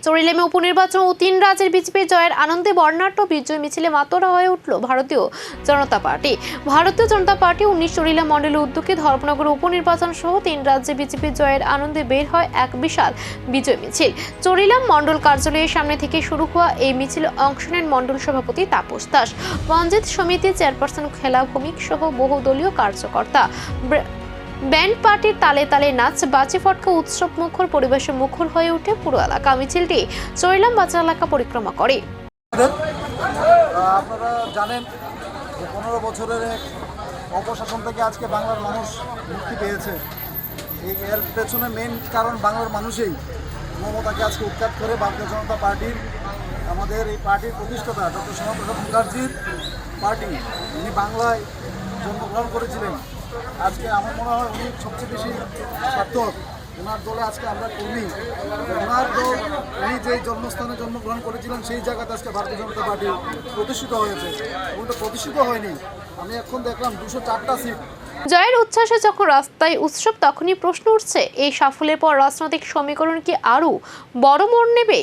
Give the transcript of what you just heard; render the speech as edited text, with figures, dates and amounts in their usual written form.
চরিলামে উপনির্বাচন ও 3 রাজ্যের বিজেপির জয়ের আনন্দে বর্ণাঢ্য বিজয় মিছিলে মাতোয়ারা হয়ে উঠল ভারতীয় জনতা পার্টি। ভারতীয় জনতা পার্টি 19 চরিলাম মণ্ডলের উদ্যোগে ধর্মনগর উপনির্বাচন সহ 3 রাজ্যে বিজেপির জয়ের আনন্দে বের হয় এক বিশাল বিজয় মিছিল। চরিলাম মণ্ডল কার্যালয়ের সামনে থেকে শুরু হওয়া এই মিছিলে অংশ নেন মণ্ডল সভাপতি তাপস দাস, পঞ্চায়েত সমিতির চেয়ারপারসন খেলা ভৌমিক সহ বহুদলীয় কার্যকর্তা। ব্যান্ড পার্টির তালে তালে নাচ, বাজি ফটকা, উৎসব মুখর পরিবেশে মুখর হয়ে ওঠে পুরো এলাকা। মিছিলটি চরিলাম বাজার এলাকা পরিক্রমা করে। আপনারা জানেন যে 15 বছরের অপশাসন থেকে আজকে বাংলার মানুষ মুক্তি পেয়েছে। এর পেছনে মেন কারণ বাংলার মানুষই মমতাকে আজকে উৎখাত করে ভারতীয় জনতা পার্টির, আমাদের এই পার্টির প্রতিষ্ঠাতা ডক্টর শ্যামাপ্রসাদ মুখার্জির পার্টি, উনি বাংলায় জন্মগ্রহণ করেছিলেন। আজকে আমার মনে হয় উনি সবচেয়ে বেশি সার্থক। ওনার দলে আজকে আমরা কর্মী, ওনার দল, উনি যে জন্মস্থানে জন্মগ্রহণ করেছিলেন সেই জায়গাতে আজকে ভারতীয় জনতা পার্টি প্রতিষ্ঠিত হয়েছে। উনি প্রতিষ্ঠিত হয়নি, আমি এখন দেখলাম 204টা সিট। জয়ের উচ্ছ্বাসে যখন রাস্তায় উৎসব, তখনই প্রশ্ন উঠছে, এই সাফল্যের পর রাজনৈতিক সমীকরণ কি আরও বড় মোড় নেবে?